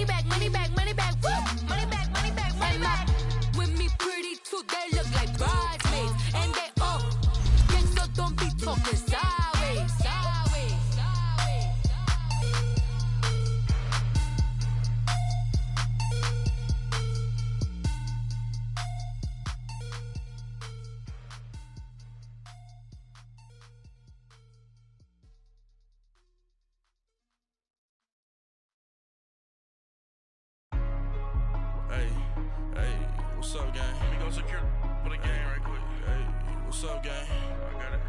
money back, money back, money back, woo! Money back, money back, money back. With me pretty too, they look like bridesmaids. And they all gang, so don't be talking sideways, sideways, sideways. What's up, gang? Let me go secure for the game right quick. Hey, what's up, gang? I got it.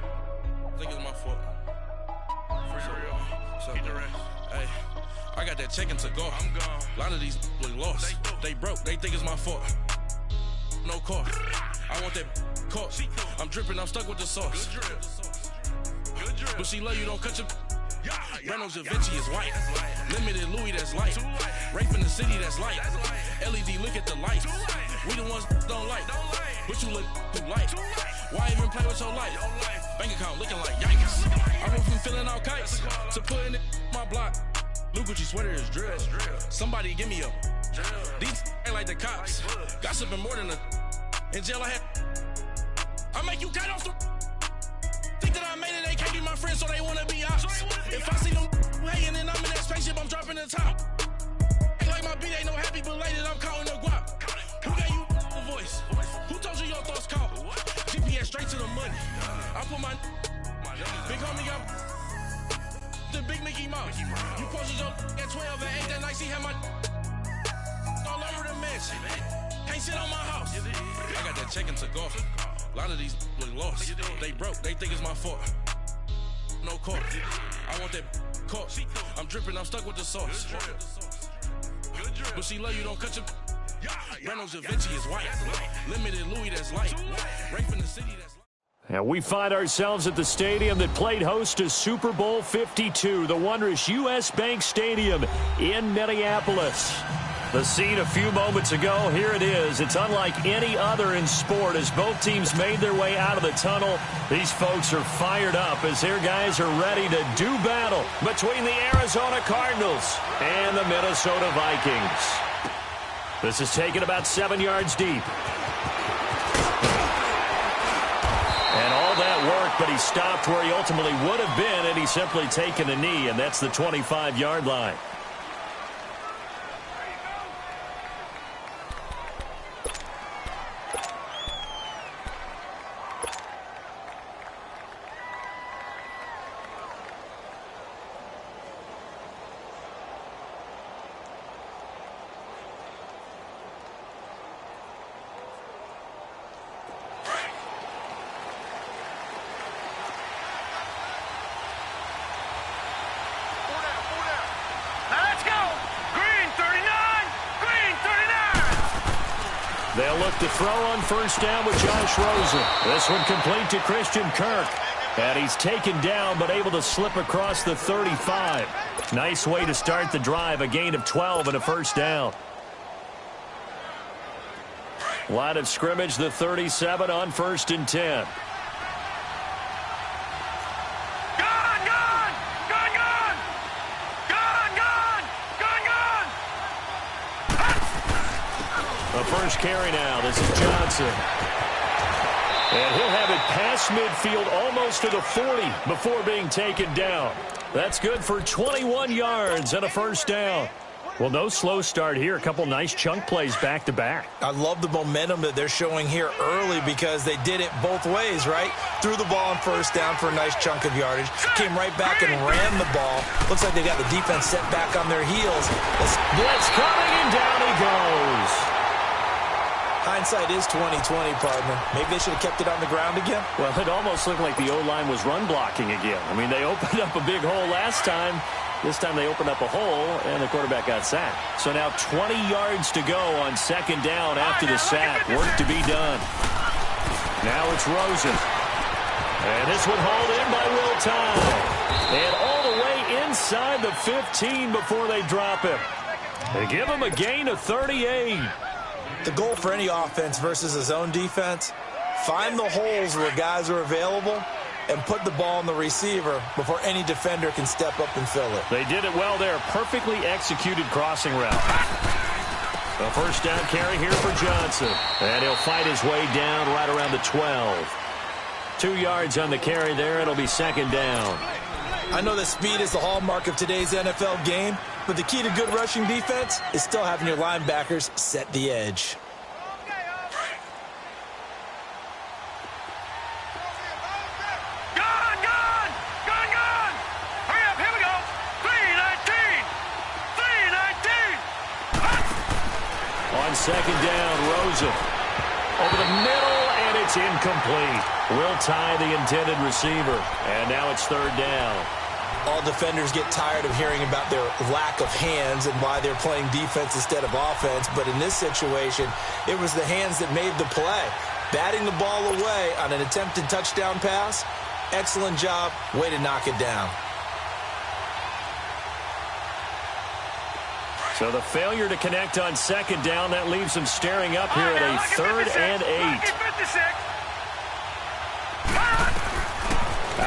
I think it's my fault. Keep the rest. Hey, I got that check-in to go. I'm gone. A lot of these look lost. They broke. They think it's my fault. No car. I want that caught. I'm dripping. I'm stuck with the sauce. Good drip. But she love you. Don't cut your. Reynolds Da Vinci is white. Limited Louis, that's light. Rape in the city, that's light. LED, look at the lights. We the ones don't like. But you look too light. Why even play with your life? Bank account looking like yikes. I went from filling out kites to putting it in my block. Blue Gucci sweater is drill. Somebody give me a. These ain't like the cops. Gossiping more than a. In jail I had. I make you cut off the. Think that I made it, they can't be my friends, so they wanna be ops. If I see them hating and I'm in that spaceship, I'm dropping the top. Ain't like my beat ain't no happy belated, I'm counting the guap. Who gave you the voice? Who told you your thoughts count? GPS straight to the money. I put my big homie got the big Mickey Mouse. You posted your at 12 and 8 that night, see how my all over the mansion. Can't sit on my house. I got that check-in to go. A lot of these look lost. They broke. They think it's my fault. No car. I want that caught. I'm dripping. I'm stuck with the sauce. But she love you. Don't cut your. Reynolds Da Vinci is white. Limited Louis, that's light. Rape in the city, that's light. And we find ourselves at the stadium that played host to Super Bowl 52, the wondrous U.S. Bank Stadium in Minneapolis. The scene a few moments ago, here it is. It's unlike any other in sport as both teams made their way out of the tunnel. These folks are fired up as their guys are ready to do battle between the Arizona Cardinals and the Minnesota Vikings. This is taken about 7 yards deep. And all that work, but he stopped where he ultimately would have been had he simply taken a knee, and that's the 25-yard line. They'll look to throw on first down with Josh Rosen. This one complete to Christian Kirk. And he's taken down but able to slip across the 35. Nice way to start the drive, a gain of 12 and a first down. Line of scrimmage, the 37 on 1st and 10. The first carry now. This is Johnson. And he'll have it past midfield almost to the 40 before being taken down. That's good for 21 yards and a first down. Well, no slow start here. A couple nice chunk plays back-to-back. I love the momentum that they're showing here early because they did it both ways, right? Threw the ball on first down for a nice chunk of yardage. Came right back and ran the ball. Looks like they got the defense set back on their heels. Blitz coming, and down he goes. Hindsight is 20/20, partner. Maybe they should have kept it on the ground again. Well, it almost looked like the O-line was run blocking again. I mean, they opened up a big hole last time. This time they opened up a hole, and the quarterback got sacked. So now 20 yards to go on second down after the sack. Work to be done. Now it's Rosen. And this one hauled in by Will Tye. And all the way inside the 15 before they drop him. They give him a gain of 38. The goal for any offense versus a zone defense, find the holes where guys are available and put the ball on the receiver before any defender can step up and fill it. They did it well there. Perfectly executed crossing route. A first down carry here for Johnson. And he'll fight his way down right around the 12. 2 yards on the carry there. It'll be second down. I know that speed is the hallmark of today's NFL game, but the key to good rushing defense is still having your linebackers set the edge. Second down, Rosen. Over the middle, and it's incomplete. Will tie the intended receiver. And now it's third down. All defenders get tired of hearing about their lack of hands and why they're playing defense instead of offense. But in this situation, it was the hands that made the play. Batting the ball away on an attempted touchdown pass. Excellent job. Way to knock it down. So the failure to connect on second down, that leaves them staring up here at a 3rd and 8.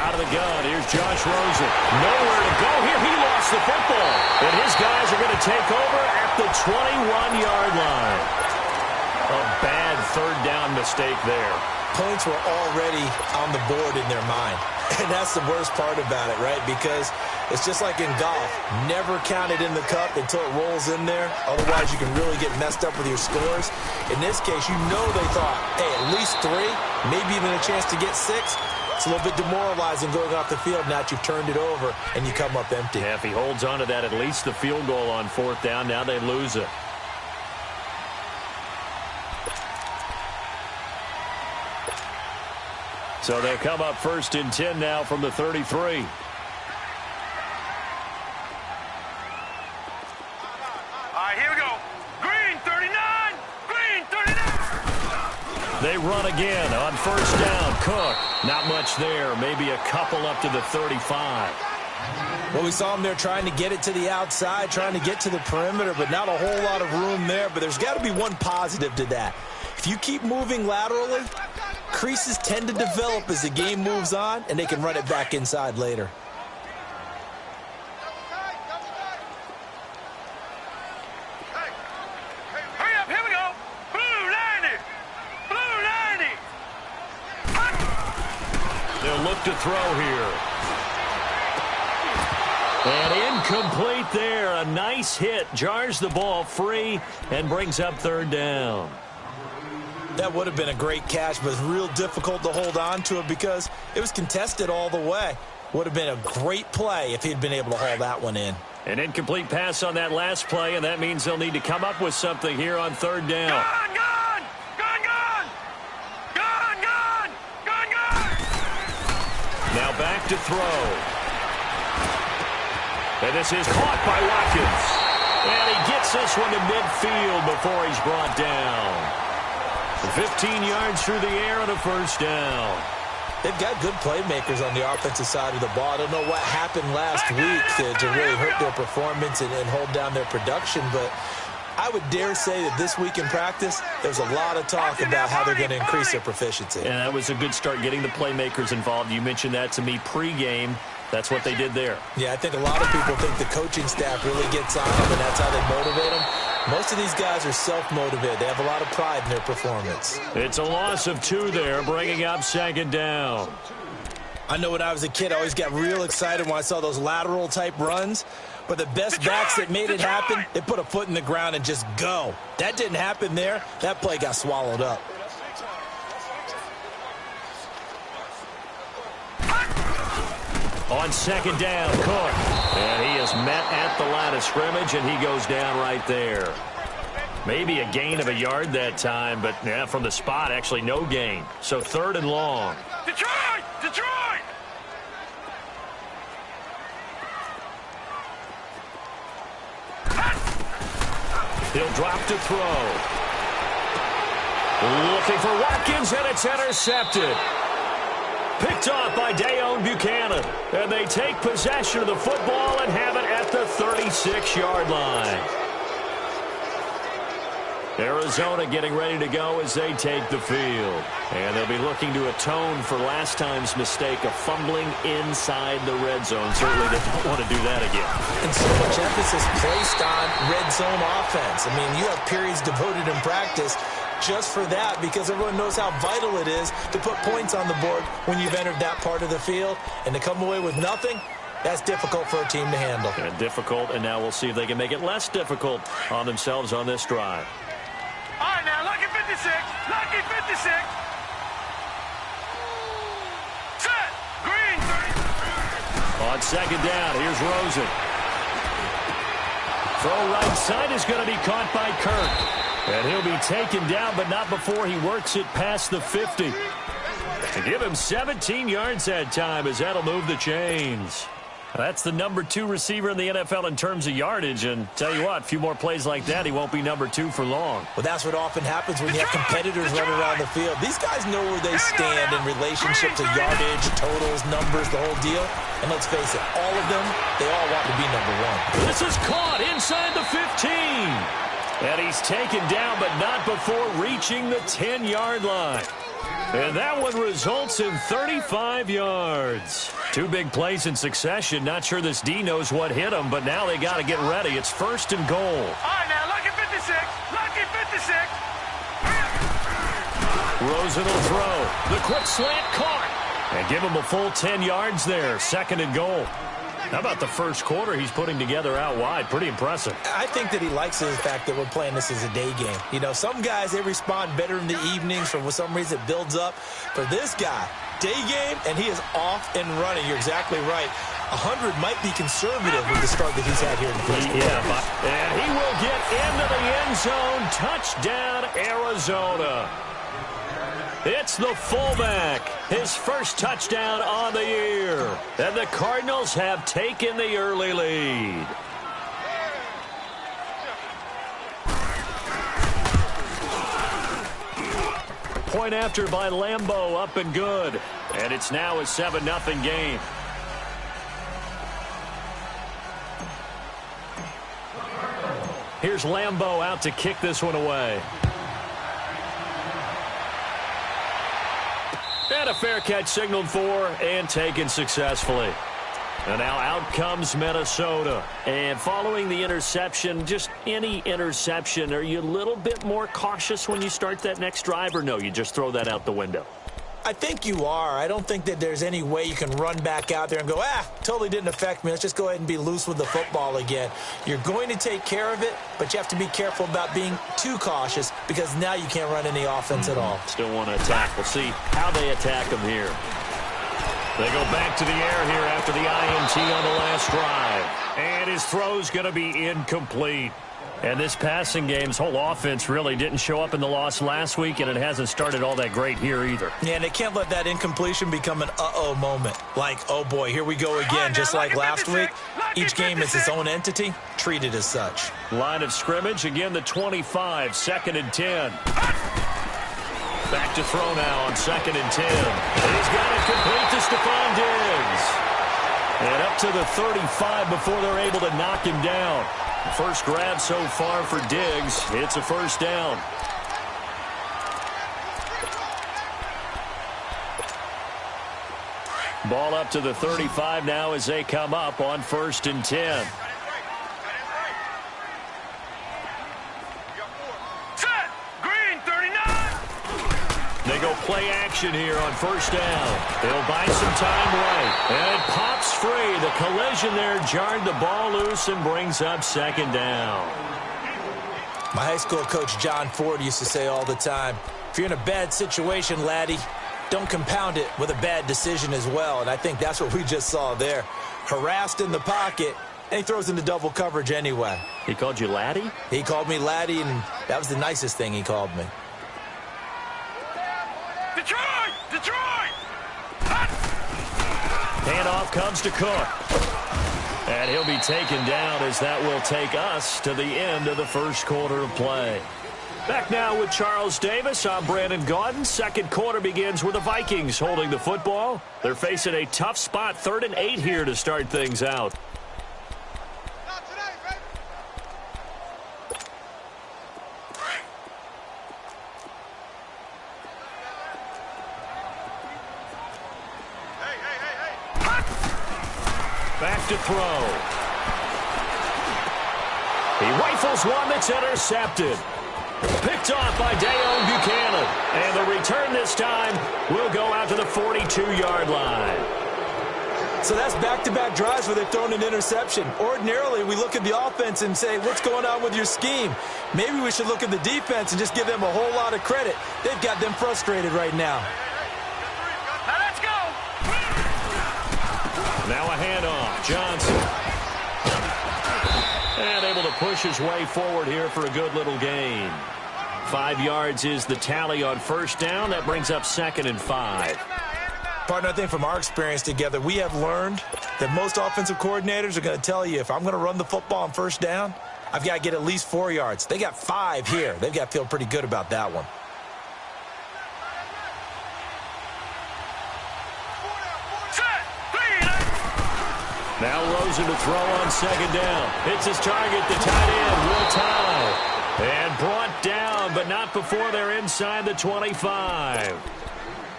Out of the gun, here's Josh Rosen. Nowhere to go here. He lost the football. And his guys are going to take over at the 21-yard line. A bad third down mistake there. Points were already on the board in their mind. And that's the worst part about it, right? Because it's just like in golf. Never count it in the cup until it rolls in there. Otherwise, you can really get messed up with your scores. In this case, you know they thought, hey, at least 3, maybe even a chance to get 6. It's a little bit demoralizing going off the field now that you've turned it over and you come up empty. Yeah, if he holds on to that, at least the field goal on 4th down, now they lose it. So they'll come up 1st and 10 now from the 33. They run again on 1st down. Cook, not much there. Maybe a couple up to the 35. Well, we saw him there trying to get it to the outside, trying to get to the perimeter, but not a whole lot of room there. But there's got to be one positive to that. If you keep moving laterally, creases tend to develop as the game moves on, and they can run it back inside later. Look to throw here. And incomplete there. A nice hit. Jars the ball free and brings up 3rd down. That would have been a great catch, but it's real difficult to hold on to it because it was contested all the way. Would have been a great play if he'd been able to haul that one in. An incomplete pass on that last play, and that means they'll need to come up with something here on 3rd down. Now back to throw. And this is caught by Watkins. And he gets this one to midfield before he's brought down. 15 yards through the air on a 1st down. They've got good playmakers on the offensive side of the ball. I don't know what happened last week to really hurt their performance and hold down their production, but I would dare say that this week in practice, there's a lot of talk about how they're going to increase their proficiency. And that was a good start, getting the playmakers involved. You mentioned that to me pregame. That's what they did there. Yeah, I think a lot of people think the coaching staff really gets on them, and that's how they motivate them. Most of these guys are self-motivated. They have a lot of pride in their performance. It's a loss of 2 there, bringing up 2nd down. I know when I was a kid, I always got real excited when I saw those lateral-type runs. But the best backs that made it happen, they put a foot in the ground and just go. That didn't happen there. That play got swallowed up. On 2nd down, Cook. And he is met at the line of scrimmage, and he goes down right there. Maybe a gain of a yard that time, but yeah, from the spot, actually no gain. So 3rd and long. Detroit! Detroit! He'll drop to throw. Looking for Watkins, and it's intercepted. Picked off by Dayon Buchanan. And they take possession of the football and have it at the 36-yard line. Arizona getting ready to go as they take the field. And they'll be looking to atone for last time's mistake of fumbling inside the red zone. Certainly they don't want to do that again. And so much emphasis placed on red zone offense. I mean, you have periods devoted in practice just for that because everyone knows how vital it is to put points on the board when you've entered that part of the field. And to come away with nothing, that's difficult for a team to handle. And difficult, and now we'll see if they can make it less difficult on themselves on this drive. All right, now, lucky 56. Lucky 56. Set. Green. 30. On second down, here's Rosen. Throw right side is going to be caught by Kirk. And he'll be taken down, but not before he works it past the 50. To give him 17 yards that time, as that'll move the chains. That's the number 2 receiver in the NFL in terms of yardage. And tell you what, a few more plays like that, he won't be number 2 for long. Well, that's what often happens when you have competitors running around the field. These guys know where they stand in relationship to yardage, totals, numbers, the whole deal. And let's face it, all of them, they all want to be number 1. This is caught inside the 15. And he's taken down, but not before reaching the 10-yard line. And that one results in 35 yards. 2 big plays in succession. Not sure this D knows what hit him, but now they got to get ready. It's first and goal. All right, now, lucky 56. Lucky 56. Rosen will throw. The quick slant caught. And give him a full 10 yards there. Second and goal. How about the first quarter he's putting together out wide? Pretty impressive. I think that he likes the fact that we're playing this as a day game. You know, some guys, they respond better in the evenings. For some reason, it builds up. For this guy, day game, and he is off and running. You're exactly right. 100 might be conservative with the start that he's had here in the first quarter. Yeah, and he will get into the end zone. Touchdown, Arizona. It's the fullback, his first touchdown on the year. And the Cardinals have taken the early lead. Point after by Lambeau, up and good. And it's now a 7-0 game. Here's Lambeau out to kick this one away. And a fair catch signaled for and taken successfully. And now out comes Minnesota. And following the interception, just any interception, are you a little bit more cautious when you start that next drive, or no, you just throw that out the window? I think you are. I don't think that there's any way you can run back out there and go, totally didn't affect me. Let's just go ahead and be loose with the football again. You're going to take care of it, but you have to be careful about being too cautious because now you can't run any offense at all. Still want to attack. We'll see how they attack them here. They go back to the air here after the INT on the last drive. And his throw's going to be incomplete. And this passing game's whole offense really didn't show up in the loss last week, and it hasn't started all that great here either. Yeah, and they can't let that incompletion become an uh-oh moment. Like, oh boy, here we go again. Just like last week, each game is its own entity, treated as such. Line of scrimmage, again the 25, 2nd and 10. Back to throw now on 2nd and 10. He's got it complete to Stephon Diggs. And up to the 35 before they're able to knock him down. First grab so far for Diggs. It's a first down. Ball up to the 35 now as they come up on 1st and 10. Set. Green 39. They go play action here on 1st down. They'll buy some time right. And it pops free. The collision there jarred the ball loose and brings up 2nd down. My high school coach, John Ford, used to say all the time, if you're in a bad situation, laddie, don't compound it with a bad decision as well. And I think that's what we just saw there. Harassed in the pocket, and he throws into double coverage anyway. He called you laddie? He called me laddie, and that was the nicest thing he called me. Detroit! Detroit! Handoff comes to Cook. And he'll be taken down as that will take us to the end of the first quarter of play. Back now with Charles Davis. I'm Brandon Gaudin. Second quarter begins with the Vikings holding the football. They're facing a tough spot, 3rd and 8 here to start things out. to throw. He rifles one that's intercepted. Picked off by Dayon Buchanan. And the return this time will go out to the 42-yard line. So that's back-to-back drives where they've thrown an interception. Ordinarily, we look at the offense and say, what's going on with your scheme? Maybe we should look at the defense and just give them a whole lot of credit. They've got them frustrated right now. Now let's go. Now a handoff. Johnson. And able to push his way forward here for a good little gain. 5 yards is the tally on first down. That brings up 2nd and 5. Partner, I think from our experience together, we have learned that most offensive coordinators are going to tell you, if I'm going to run the football on first down, I've got to get at least 4 yards. They got 5 here. They've got to feel pretty good about that one. Now Rosen to throw on 2nd down. Hits his target, the tight end, Will Tye. And brought down, but not before they're inside the 25.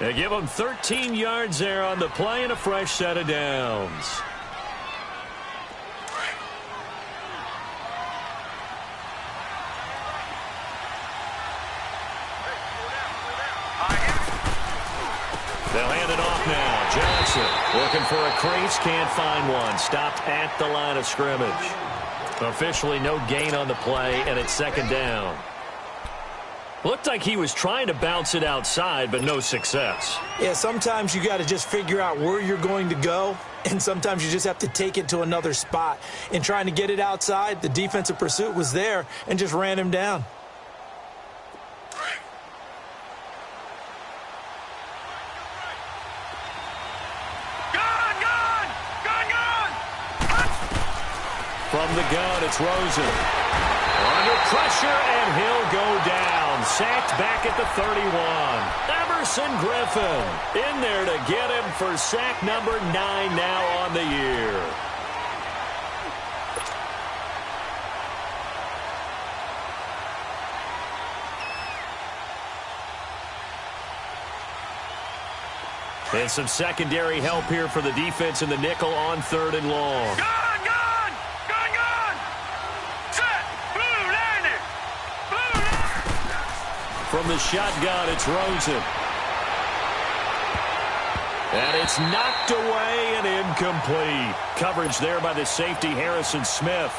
They give them 13 yards there on the play and a fresh set of downs. They'll hand it off now. Johnson looking for a crease, can't find one. Stopped at the line of scrimmage. Officially no gain on the play, and it's 2nd down. Looked like he was trying to bounce it outside, but no success. Yeah, sometimes you got to just figure out where you're going to go, and sometimes you just have to take it to another spot. In trying to get it outside, the defensive pursuit was there and just ran him down. From the gun, it's Rosen. Under pressure, and he'll go down. Sacked back at the 31. Emerson Griffin in there to get him for sack number 9 now on the year. And some secondary help here for the defense in the nickel on 3rd and long. From the shotgun, it's Rosen. And it's knocked away and incomplete. Coverage there by the safety, Harrison Smith.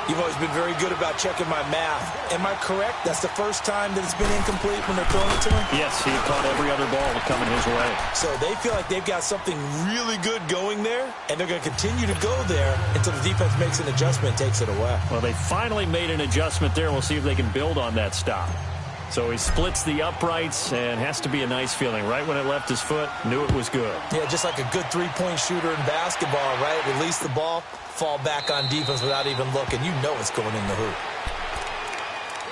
You've always been very good about checking my math. Am I correct? That's the first time that it's been incomplete when they're throwing it to him? Yes, he caught every other ball coming his way. So they feel like they've got something really good going there, and they're going to continue to go there until the defense makes an adjustment and takes it away. Well, they finally made an adjustment there. We'll see if they can build on that stop. So he splits the uprights, and has to be a nice feeling. Right when it left his foot, knew it was good. Yeah, just like a good three-point shooter in basketball, right? Release the ball, fall back on defense without even looking. You know it's going in the hoop.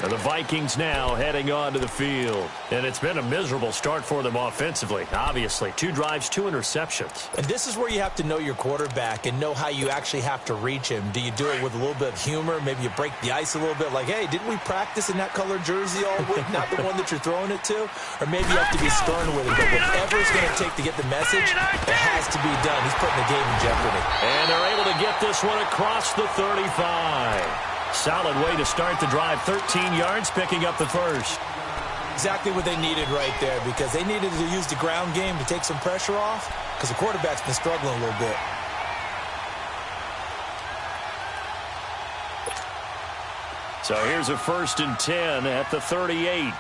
The Vikings now heading on to the field. And it's been a miserable start for them offensively, obviously. 2 drives, 2 interceptions. And this is where you have to know your quarterback and know how you actually have to reach him. Do you do it with a little bit of humor? Maybe you break the ice a little bit like, hey, didn't we practice in that colored jersey all week? Not the one that you're throwing it to? Or maybe you have to be stern with him. But whatever it's going to take to get the message, it has to be done. He's putting the game in jeopardy. And they're able to get this one across the 35. Solid way to start the drive. 13 yards, picking up the first. Exactly what they needed right there, because they needed to use the ground game to take some pressure off, because the quarterback's been struggling a little bit. So here's a 1st and 10 at the 38.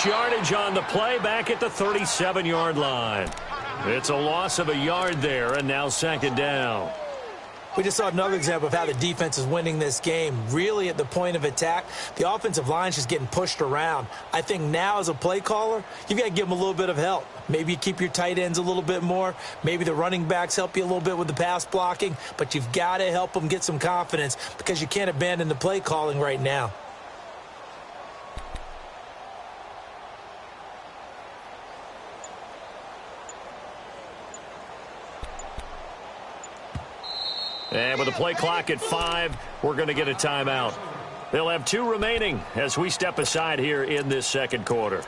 Yardage on the play back at the 37-yard line. It's a loss of a yard there, and now 2nd down. We just saw another example of how the defense is winning this game. Really at the point of attack, the offensive line's just getting pushed around. I think now as a play caller, you've got to give them a little bit of help. Maybe you keep your tight ends a little bit more. Maybe the running backs help you a little bit with the pass blocking. But you've got to help them get some confidence, because you can't abandon the play calling right now. And with the play clock at 5, we're going to get a timeout. They'll have 2 remaining as we step aside here in this second quarter.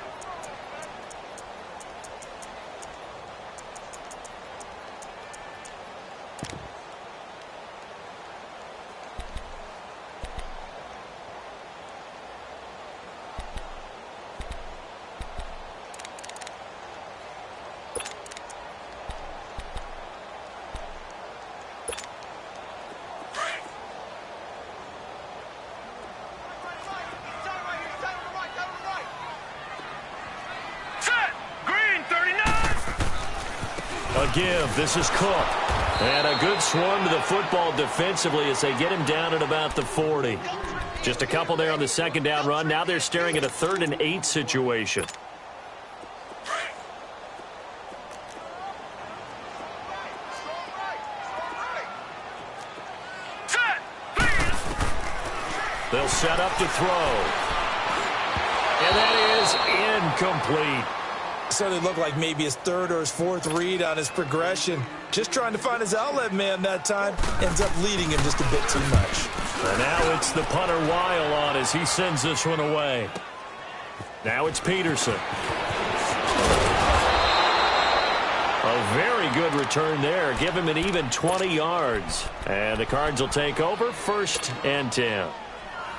Give. This is Cook. And a good swarm to the football defensively as they get him down at about the 40. Just a couple there on the second down run. Now they're staring at a 3rd and 8 situation. They'll set up to throw. And that is incomplete. Certainly looked like maybe his 3rd or his 4th read on his progression. Just trying to find his outlet man that time. Ends up leading him just a bit too much. And now it's the punter Weil on as he sends this one away. Now it's Peterson. A very good return there. Give him an even 20 yards. And the Cards will take over 1st and 10.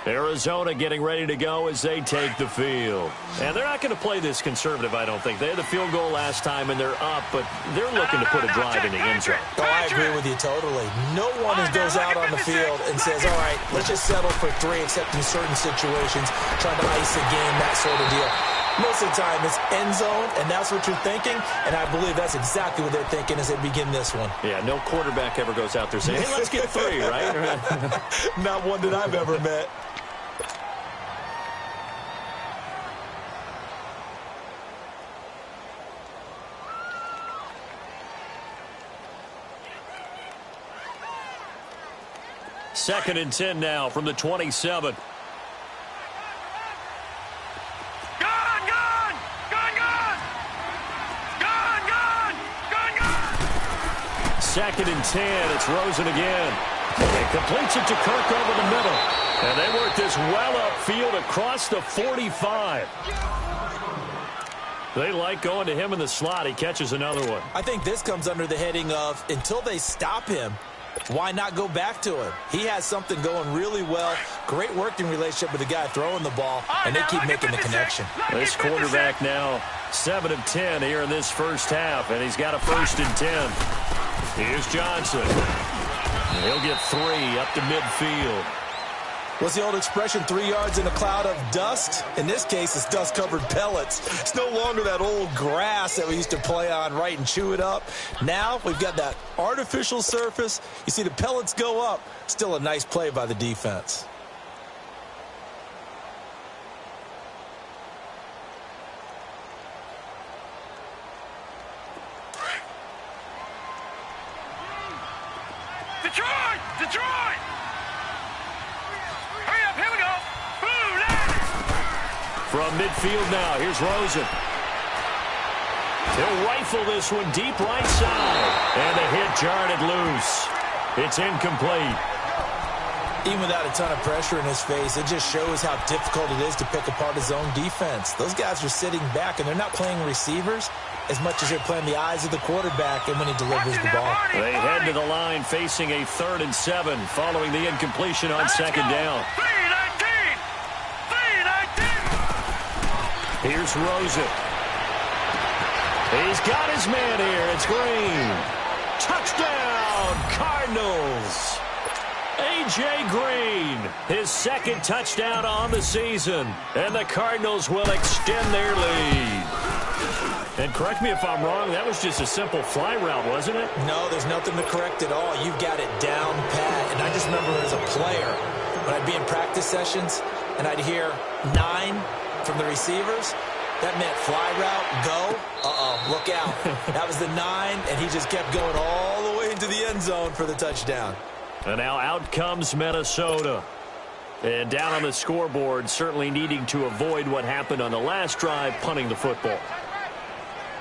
Arizona getting ready to go as they take the field. And they're not going to play this conservative, I don't think. They had the field goal last time, and they're up, but they're looking to put a drive in the end zone. Oh, I agree with you totally. No one goes out on the field and says, all right, let's just settle for 3, except in certain situations, trying to ice a game, that sort of deal. Most of the time, it's end zone, and that's what you're thinking, and I believe that's exactly what they're thinking as they begin this one. Yeah, no quarterback ever goes out there saying, hey, let's get 3, right? Not one that I've ever met. Second and 10 now from the 27. Second and 10. It's Rosen again. And completes it to Kirk over the middle. And they work this well upfield across the 45. They like going to him in the slot. He catches another one. I think this comes under the heading of until they stop him, why not go back to him? He has something going really well. Great working relationship with the guy throwing the ball, and they keep making the connection. This quarterback now 7 of 10 here in this first half, and he's got a 1st and 10. Here's Johnson. He'll get 3 up to midfield. What's the old expression, 3 yards in a cloud of dust? In this case, it's dust-covered pellets. It's no longer that old grass that we used to play on, right, and chew it up. Now we've got that artificial surface. You see the pellets go up. Still a nice play by the defense. Detroit! Detroit! Hurry up, here we go! From midfield now, here's Rosen. He'll rifle this one deep right side. And the hit jarred it loose. It's incomplete. Even without a ton of pressure in his face, it just shows how difficult it is to pick apart his own defense. Those guys are sitting back, and they're not playing receivers as much as they're playing the eyes of the quarterback and when he delivers the ball. They head to the line facing a 3rd and 7 following the incompletion on second down. 3-19! Here's Rosen. He's got his man here. It's Green. Touchdown, Cardinals. A.J. Green, his 2nd touchdown on the season. And the Cardinals will extend their lead. And correct me if I'm wrong, that was just a simple fly route, wasn't it? No, there's nothing to correct at all. You've got it down pat. And I just remember as a player, when I'd be in practice sessions, and I'd hear 9 from the receivers, that meant fly route, go, look out. That was the 9, and he just kept going all the way into the end zone for the touchdown. And now out comes Minnesota. And down on the scoreboard, certainly needing to avoid what happened on the last drive, punting the football.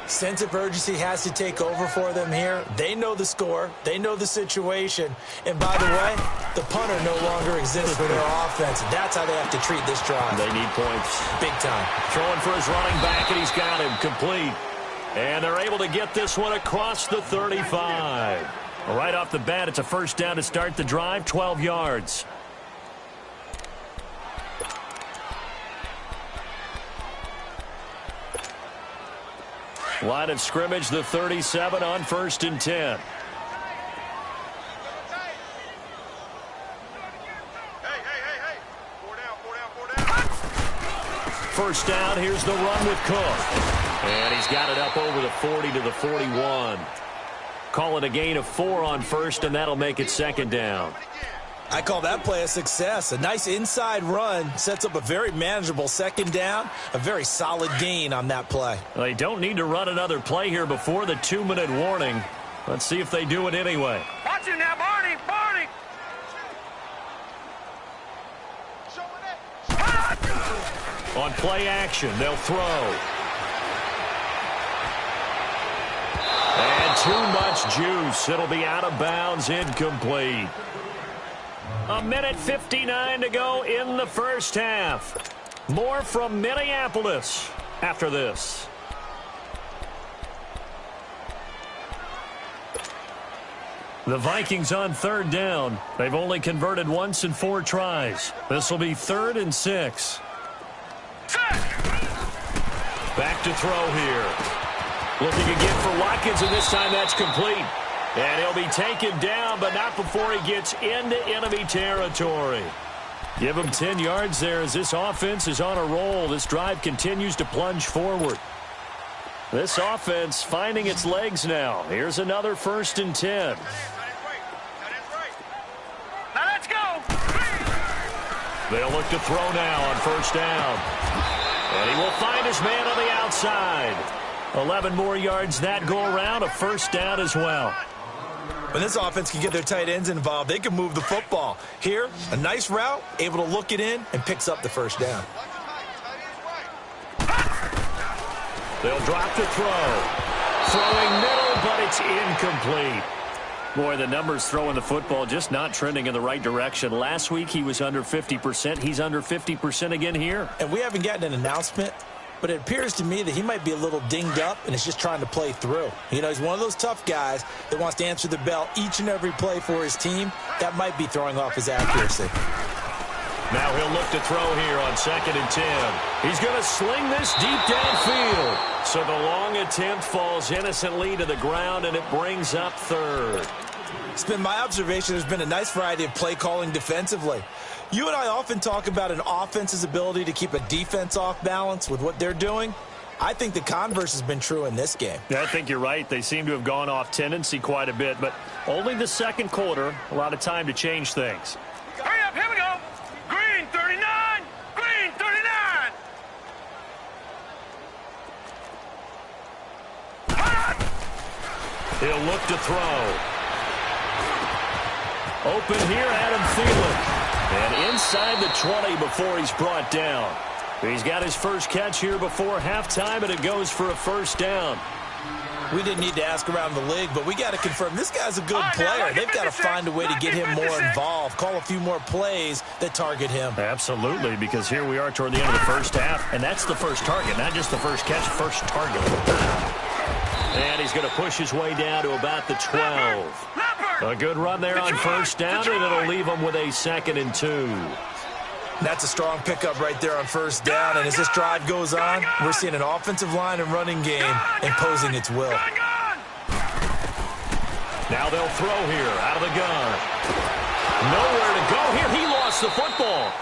Sense of urgency has to take over for them here. They know the score. They know the situation. And by the way, the punter no longer exists for their offense. That's how they have to treat this drive. They need points. Big time. Throwing for his running back, and he's got him complete. And they're able to get this one across the 35. Right off the bat, it's a first down to start the drive, 12 yards. Line of scrimmage, the 37 on 1st and 10. First down, here's the run with Cook. And he's got it up over the 40 to the 41. Call it a gain of 4 on first, and that'll make it 2nd down. I call that play a success. A nice inside run sets up a very manageable 2nd down. A very solid gain on that play. They don't need to run another play here before the 2-minute warning. Let's see if they do it anyway. Watch it now, Barney! Barney! On play action, they'll throw. And too much juice. It'll be out of bounds, incomplete. 1:59 to go in the first half. More from Minneapolis after this. The Vikings on 3rd down. They've only converted once in 4 tries. This will be 3rd and 6. Back to throw here. Looking again for Watkins, and this time that's complete. And he'll be taken down, but not before he gets into enemy territory. Give him 10 yards there as this offense is on a roll. This drive continues to plunge forward. This offense finding its legs now. Here's another 1st and 10. Now let's go! They'll look to throw now on 1st down. And he will find his man on the outside. 11 more yards that go around, a 1st down as well. When this offense can get their tight ends involved, they can move the football. Here, a nice route, able to look it in, and picks up the 1st down. They'll drop to throw. Throwing middle, but it's incomplete. Boy, the numbers throwing the football just not trending in the right direction. Last week he was under 50%. He's under 50% again here. And we haven't gotten an announcement, but it appears to me that he might be a little dinged up and is just trying to play through. You know, he's one of those tough guys that wants to answer the bell each and every play for his team. That might be throwing off his accuracy. Now he'll look to throw here on 2nd and 10. He's going to sling this deep downfield. So the long attempt falls innocently to the ground, and it brings up 3rd. It's been my observation there's been a nice variety of play calling defensively. You and I often talk about an offense's ability to keep a defense off balance with what they're doing. I think the converse has been true in this game. Yeah, I think you're right. They seem to have gone off tendency quite a bit, but only the 2nd quarter, a lot of time to change things. Hurry up, here we go! Green 39! Green 39! He'll look to throw. Open here, Adam Thielen. And inside the 20 before he's brought down. He's got his first catch here before halftime, and it goes for a 1st down. We didn't need to ask around the league, but we got to confirm this guy's a good player. They've got to find a way to get him more involved, call a few more plays that target him. Absolutely, because here we are toward the end of the first half, and that's the first target, not just the first catch, first target. And he's going to push his way down to about the 12. A good run there on 1st down, and it'll leave him with a 2nd and 2. That's a strong pickup right there on 1st down, and as this drive goes on, we're seeing an offensive line and running game imposing its will. Now they'll throw here out of the gun. Nowhere to go here. He lost the football.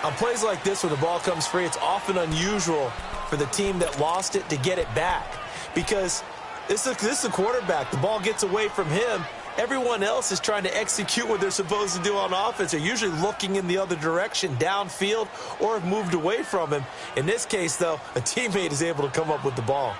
On plays like this where the ball comes free, it's often unusual for the team that lost it to get it back, because this is a quarterback. The ball gets away from him. Everyone else is trying to execute what they're supposed to do on offense. They're usually looking in the other direction, downfield, or have moved away from him. In this case, though, a teammate is able to come up with the ball.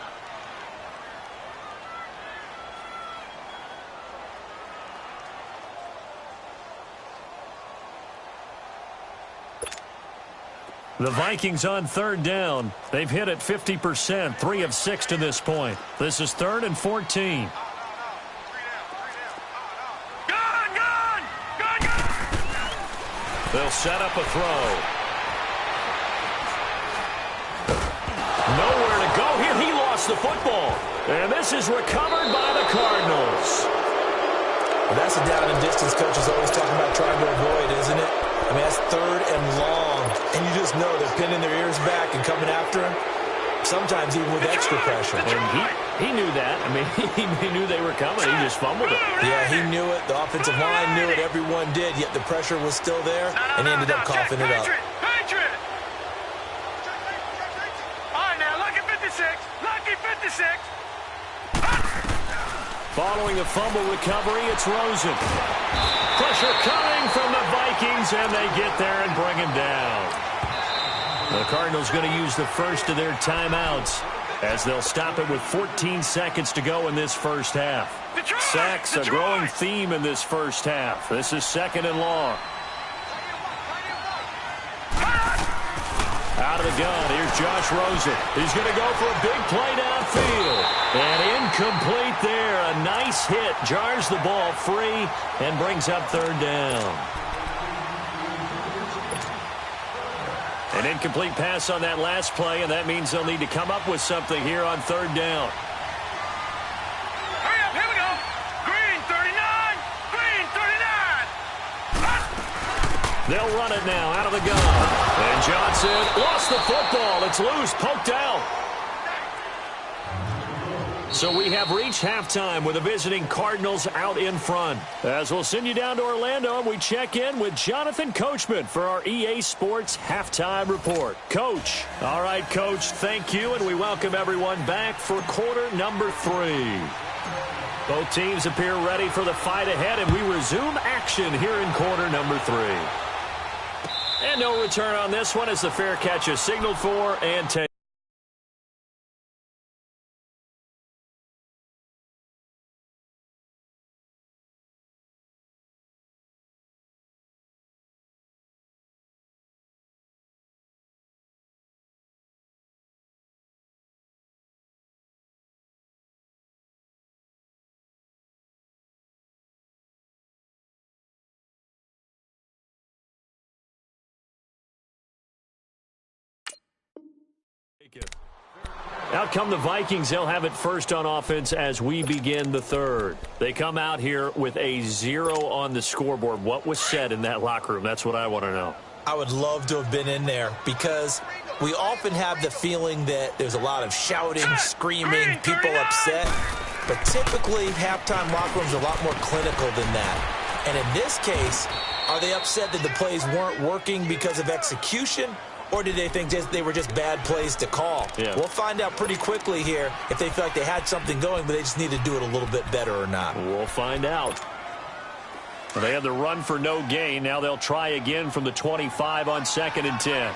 The Vikings on third down. They've hit it 50%, 3 of 6 to this point. This is 3rd and 14. They'll set up a throw. Nowhere to go here. He lost the football. And this is recovered by the Cardinals. Well, that's a down and distance coach is always talking about trying to avoid, isn't it? I mean, that's 3rd and long. And you just know they're pinning their ears back and coming after him, sometimes even with extra pressure. And he knew that. I mean, he knew they were coming. He just fumbled it. Yeah, he knew it. The offensive line knew it. Everyone did, yet the pressure was still there, and he ended up coughing it up. Patriot! All right, now, lucky 56. Lucky 56. Following a fumble recovery, it's Rosen. Pressure coming from the Vikings, and they get there and bring him down. The Cardinals going to use the first of their timeouts as they'll stop it with 14 seconds to go in this first half. Sacks, a growing theme in this first half. This is 2nd and long. Out of the gun, here's Josh Rosen. He's going to go for a big play downfield. And incomplete there. A nice hit. Jars the ball free and brings up 3rd down. An incomplete pass on that last play, and that means they'll need to come up with something here on 3rd down. Hurry up, here we go. Green 39. Green 39. They'll run it now out of the gun. And Johnson lost the football. It's loose, poked out. So we have reached halftime with the visiting Cardinals out in front. As we'll send you down to Orlando, and we check in with Jonathan Coachman for our EA Sports Halftime Report. Coach. All right, Coach, thank you, and we welcome everyone back for quarter number 3. Both teams appear ready for the fight ahead, and we resume action here in quarter number 3. And no return on this one as the fair catch is signaled for and taken. Out come the Vikings. They'll have it first on offense as we begin the 3rd. They come out here with a 0 on the scoreboard. What was said in that locker room? That's what I want to know. I would love to have been in there because we often have the feeling that there's a lot of shouting, screaming, people upset. But typically, halftime locker rooms are a lot more clinical than that. And in this case, are they upset that the plays weren't working because of execution? Or did they think they were just bad plays to call? Yeah. We'll find out pretty quickly here if they feel like they had something going, but they just need to do it a little bit better or not. We'll find out. Well, they had the run for no gain. Now they'll try again from the 25 on 2nd and 10.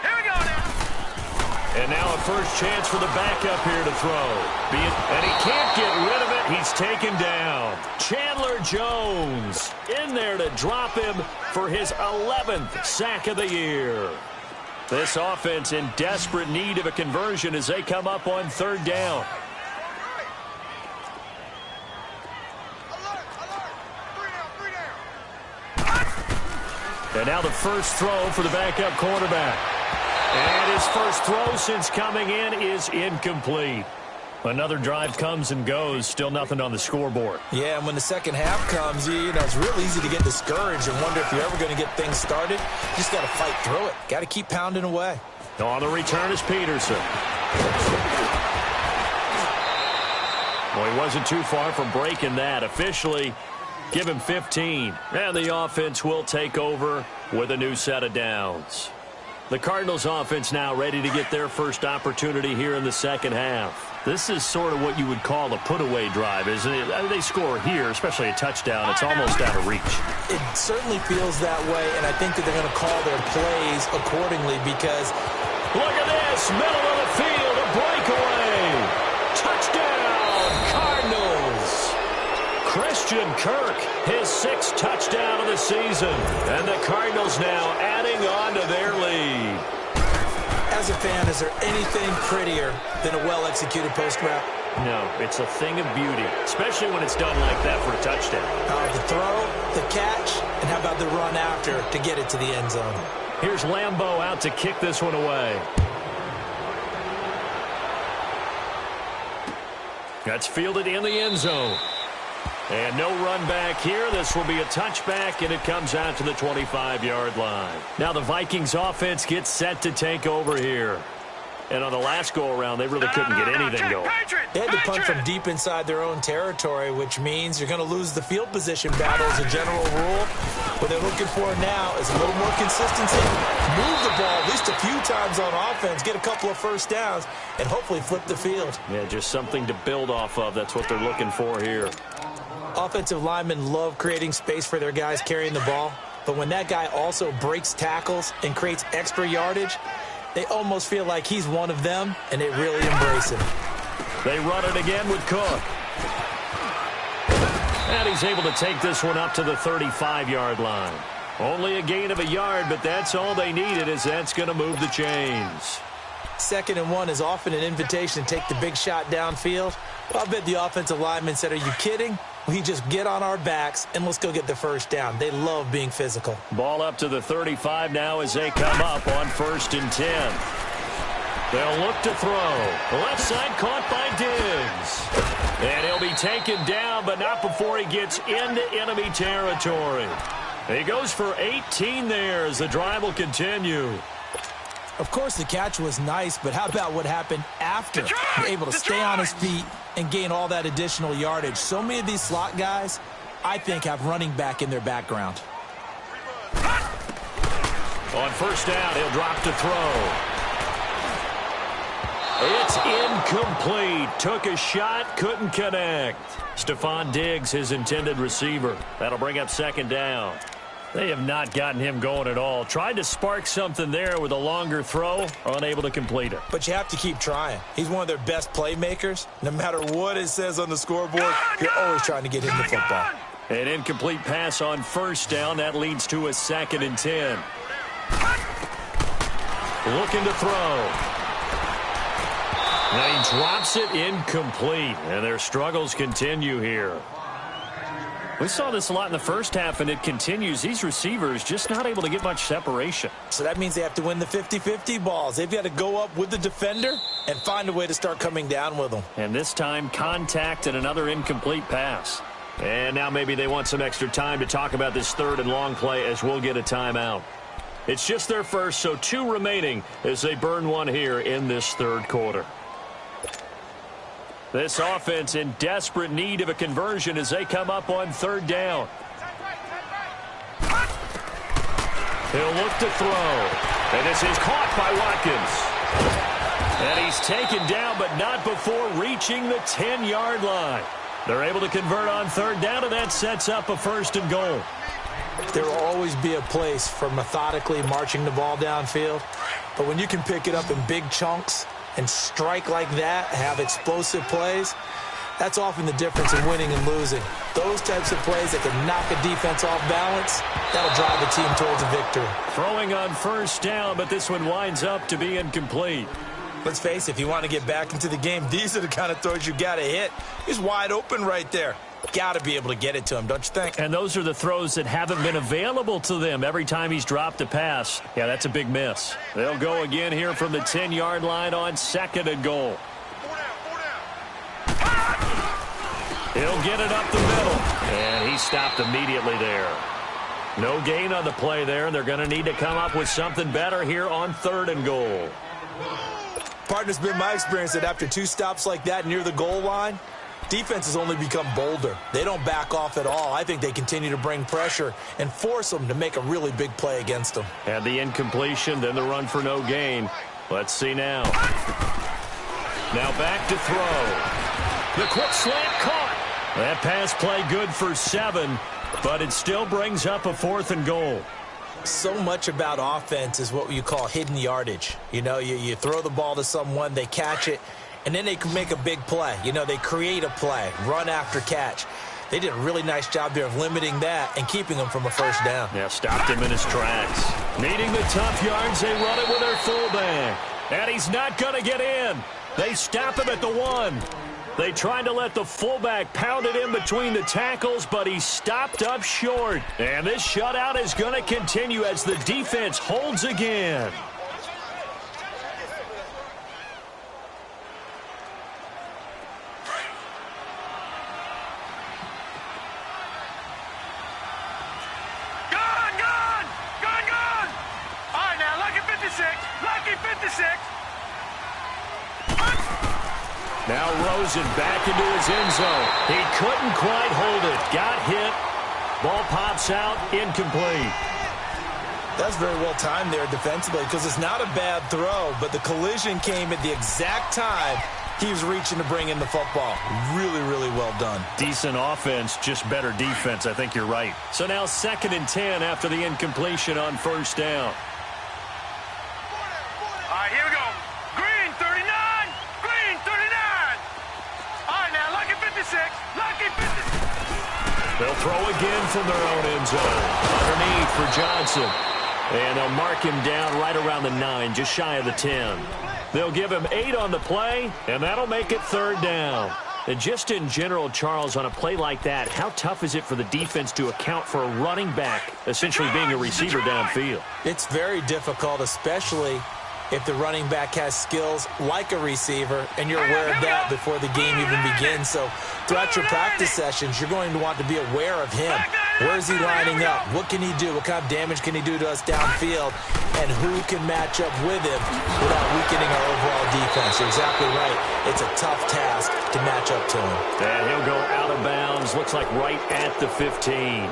Here we go now. And now a first chance for the backup here to throw. And he can't get rid of it. He's taken down. Chandler Jones in there to drop him for his 11th sack of the year. This offense in desperate need of a conversion as they come up on 3rd down. And now the first throw for the backup quarterback. And his first throw since coming in is incomplete. Another drive comes and goes. Still nothing on the scoreboard. Yeah, and when the second half comes, you know, it's real easy to get discouraged and wonder if you're ever going to get things started. You just got to fight through it. Got to keep pounding away. On the return is Peterson. Well, he wasn't too far from breaking that. Officially, give him 15. And the offense will take over with a new set of downs. The Cardinals offense now ready to get their first opportunity here in the second half. This is sort of what you would call a put-away drive, isn't it? They score here, especially a touchdown. It's almost out of reach. It certainly feels that way, and I think that they're going to call their plays accordingly because... Look at this, middle of the field, a breakaway. Touchdown, Cardinals. Christian Kirk, his 6th touchdown of the season. And the Cardinals now adding on to their lead. As a fan, is there anything prettier than a well-executed post route? No, it's a thing of beauty, especially when it's done like that for a touchdown. The throw, the catch, and how about the run after to get it to the end zone? Here's Lambeau out to kick this one away. That's fielded in the end zone. And no run back here. This will be a touchback, and it comes out to the 25-yard line. Now the Vikings offense gets set to take over here. And on the last go-around, they really couldn't get anything going. They had to punt from deep inside their own territory, which means you're going to lose the field position battle as a general rule. What they're looking for now is a little more consistency. Move the ball at least a few times on offense, get a couple of first downs, and hopefully flip the field. Yeah, just something to build off of. That's what they're looking for here. Offensive linemen love creating space for their guys carrying the ball, but when that guy also breaks tackles and creates extra yardage, they almost feel like he's one of them, and they really embrace him. They run it again with Cook. And he's able to take this one up to the 35-yard line. Only a gain of a yard, but that's all they needed, as that's going to move the chains. 2nd and 1 is often an invitation to take the big shot downfield. Well, I bet the offensive lineman said, "Are you kidding? We just get on our backs and let's go get the first down." They love being physical. Ball up to the 35 now as they come up on 1st and 10. They'll look to throw. Left side caught by Diggs. And he'll be taken down, but not before he gets into enemy territory. He goes for 18 there as the drive will continue. Of course, the catch was nice, but how about what happened after? He's able to stay on his feet and gain all that additional yardage. So many of these slot guys, I think, have running back in their background. On 1st down, he'll drop to throw. It's incomplete. Took a shot, couldn't connect. Stephon Diggs, his intended receiver. That'll bring up 2nd down. They have not gotten him going at all. Tried to spark something there with a longer throw, unable to complete it. But you have to keep trying. He's one of their best playmakers. No matter what it says on the scoreboard, you're always trying to get him the football. An incomplete pass on 1st down. That leads to a 2nd and 10. Looking to throw. Now he drops it incomplete, and their struggles continue here. We saw this a lot in the first half, and it continues. These receivers just not able to get much separation. So that means they have to win the 50-50 balls. They've got to go up with the defender and find a way to start coming down with them. And this time, contact and another incomplete pass. And now maybe they want some extra time to talk about this 3rd and long play, as we'll get a timeout. It's just their first, so 2 remaining as they burn one here in this 3rd quarter. This offense in desperate need of a conversion as they come up on 3rd down. He'll look to throw. And this is caught by Watkins. And he's taken down, but not before reaching the 10-yard line. They're able to convert on 3rd down, and that sets up a 1st and goal. There will always be a place for methodically marching the ball downfield. But when you can pick it up in big chunks and strike like that, have explosive plays, that's often the difference in winning and losing. Those types of plays that can knock a defense off balance, that'll drive the team towards a victory. Throwing on 1st down, but this one winds up to be incomplete. Let's face it, if you want to get back into the game, these are the kind of throws you got to hit. He's wide open right there. Got to be able to get it to him, don't you think? And those are the throws that haven't been available to them every time he's dropped a pass. Yeah, that's a big miss. They'll go again here from the 10-yard line on 2nd and goal. He'll get it up the middle. And he stopped immediately there. No gain on the play there, and they're going to need to come up with something better here on 3rd and goal. Partner's been my experience that after 2 stops like that near the goal line, defense has only become bolder. They don't back off at all. I think they continue to bring pressure and force them to make a really big play against them. And the incompletion, then the run for no gain. Let's see now. Now back to throw. The quick slant caught. That pass play good for 7, but it still brings up a 4th and goal. So much about offense is what you call hidden yardage. You know, you throw the ball to someone, they catch it, and then they can make a big play. You know, they create a play, run after catch. They did a really nice job there of limiting that and keeping him from a first down. Yeah, stopped him in his tracks. Needing the tough yards, they run it with their fullback. And he's not going to get in. They stop him at the 1. They tried to let the fullback pound it in between the tackles, but he stopped up short. And this shutout is going to continue as the defense holds again. Now Rosen back into his end zone. He couldn't quite hold it. Got hit. Ball pops out. Incomplete. That's very well timed there defensively because it's not a bad throw, but the collision came at the exact time he was reaching to bring in the football. Really, really well done. Decent offense, just better defense. I think you're right. So now 2nd and 10 after the incompletion on first down. All right, here we go. Green 39. Green 39. All right, now lucky 56. Lucky 56. They'll throw again from their own end zone. Underneath for Johnson. And they'll mark him down right around the 9, just shy of the 10. They'll give him 8 on the play, and that'll make it 3rd down. And just in general, Charles, on a play like that, how tough is it for the defense to account for a running back essentially being a receiver downfield? It's very difficult, especially if the running back has skills like a receiver, and you're aware of that before the game even begins. So throughout your practice sessions, you're going to want to be aware of him. Where is he lining up? What can he do? What kind of damage can he do to us downfield? And who can match up with him without weakening our overall defense? You're exactly right. It's a tough task to match up to him. And he'll go out of bounds. Looks like right at the 15.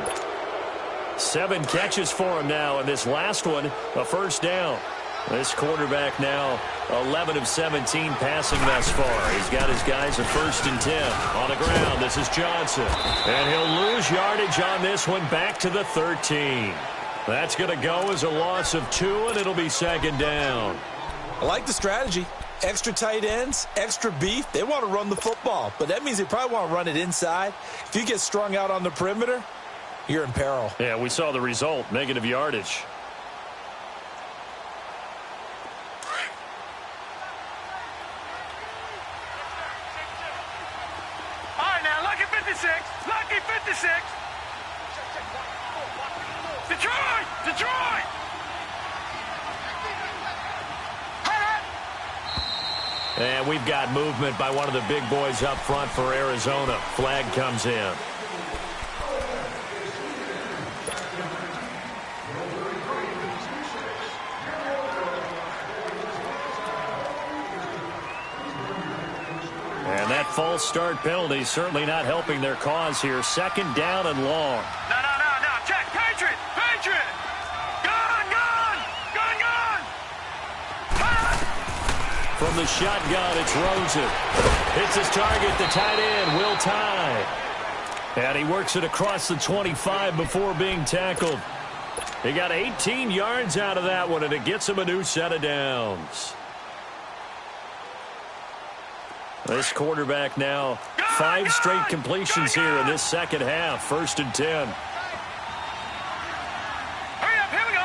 7 catches for him now, and this last one, a first down. This quarterback now 11 of 17 passing thus far. He's got his guys at 1st and 10. On the ground, this is Johnson. And he'll lose yardage on this one back to the 13. That's going to go as a loss of 2, and it'll be 2nd down. I like the strategy. Extra tight ends, extra beef. They want to run the football, but that means they probably want to run it inside. If you get strung out on the perimeter, you're in peril. Yeah, we saw the result, negative yardage. Lucky 56. Detroit! Detroit! And we've got movement by one of the big boys up front for Arizona. Flag comes in. And that false start penalty certainly not helping their cause here. 2nd down and long. No. Check. Patriot. Patriot. Gun. From the shotgun, it's Rosen. Hits his target, the tight end, Will Tye. And he works it across the 25 before being tackled. He got 18 yards out of that one, and it gets him a new set of downs. This quarterback now 5 straight completions here in this second half. 1st and 10. Hurry up, here we go.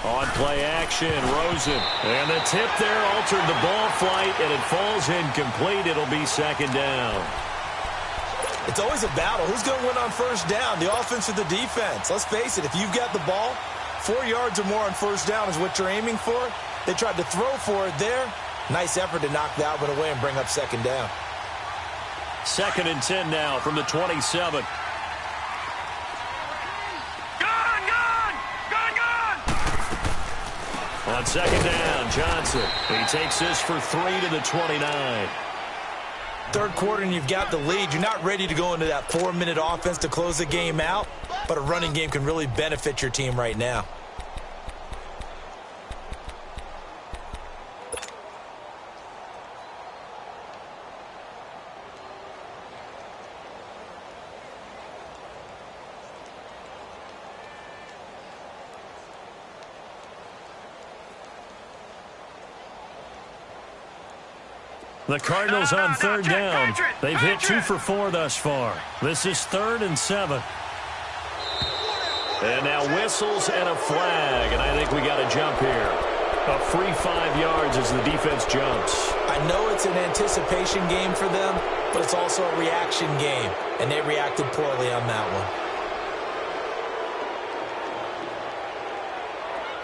On play action, Rosen. And the tip there altered the ball flight, and it falls incomplete. It'll be 2nd down. It's always a battle. Who's going to win on 1st down, the offense or the defense? Let's face it, if you've got the ball, 4 yards or more on 1st down is what you're aiming for. They tried to throw for it there. Nice effort to knock that one away and bring up 2nd down. 2nd and 10 now from the 27. On 2nd down, Johnson. He takes this for 3 to the 29. 3rd quarter and you've got the lead. You're not ready to go into that 4-minute offense to close the game out, but a running game can really benefit your team right now. The Cardinals on third down. They've hit 2 for 4 thus far. This is 3rd and 7. And now whistles and a flag, and I think we got a jump here. A free 5 yards as the defense jumps. I know it's an anticipation game for them, but it's also a reaction game, and they reacted poorly on that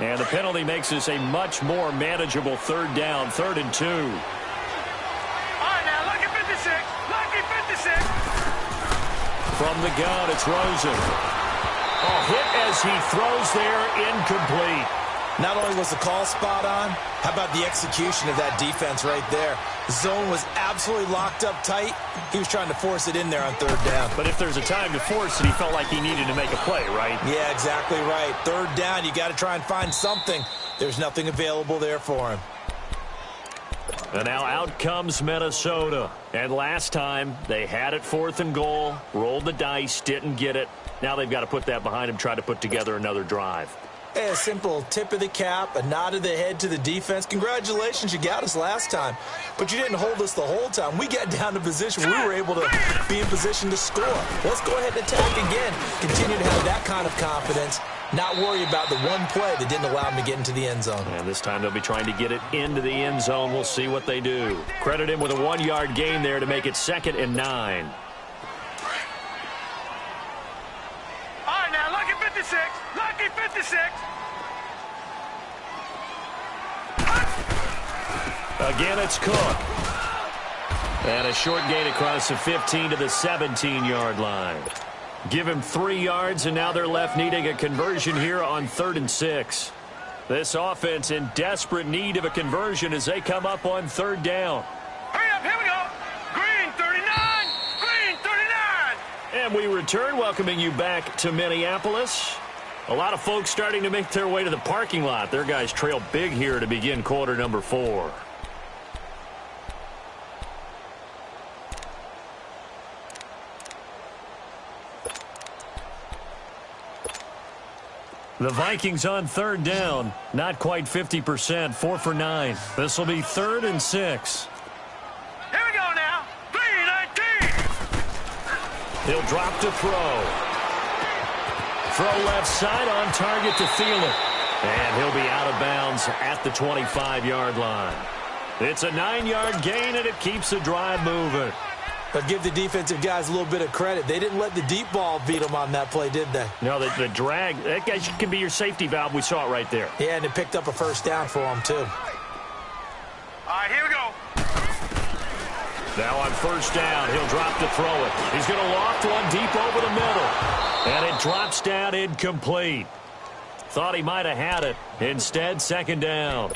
one. And the penalty makes this a much more manageable third down, 3rd and 2. All right, now, lucky 56. Lucky 56. From the gun, it's Rosen. Oh, hit as he throws there, incomplete. Not only was the call spot on, how about the execution of that defense right there? The zone was absolutely locked up tight. He was trying to force it in there on 3rd down. But if there's a time to force it, he felt like he needed to make a play, right? Yeah, exactly right. 3rd down, you got to try and find something. There's nothing available there for him. And now out comes Minnesota. And last time, they had it 4th and goal, rolled the dice, didn't get it. Now they've got to put that behind them, try to put together another drive. Hey, a simple tip of the cap, a nod of the head to the defense. Congratulations, you got us last time. But you didn't hold us the whole time. We got down to position. We were able to be in position to score. Let's go ahead and attack again. Continue to have that kind of confidence. Not worry about the one play that didn't allow them to get into the end zone. And this time they'll be trying to get it into the end zone. We'll see what they do. Credit him with a 1-yard gain there to make it 2nd and 9. All right, now, lucky 56. Lucky 56. Again, it's Cook. And a short gain across the 15 to the 17-yard line. Give him 3 yards, and now they're left needing a conversion here on 3rd and 6. This offense in desperate need of a conversion as they come up on 3rd down. Hurry up, here we go. Green 39. Green 39. And we return, welcoming you back to Minneapolis. A lot of folks starting to make their way to the parking lot. Their guys trail big here to begin quarter number 4. The Vikings on 3rd down. Not quite 50%, 4 for 9. This will be 3rd and 6. Here we go now. 319. He'll drop to throw. Throw left side on target to Thielen. And he'll be out of bounds at the 25-yard line. It's a 9-yard gain, and it keeps the drive moving. But give the defensive guys a little bit of credit. They didn't let the deep ball beat them on that play, did they? No, the drag, that guy can be your safety valve. We saw it right there. Yeah, and it picked up a 1st down for them, too. All right, here we go. Now on 1st down, he'll drop to throw it. He's going to loft one deep over the middle. And it drops down incomplete. Thought he might have had it. Instead, 2nd down.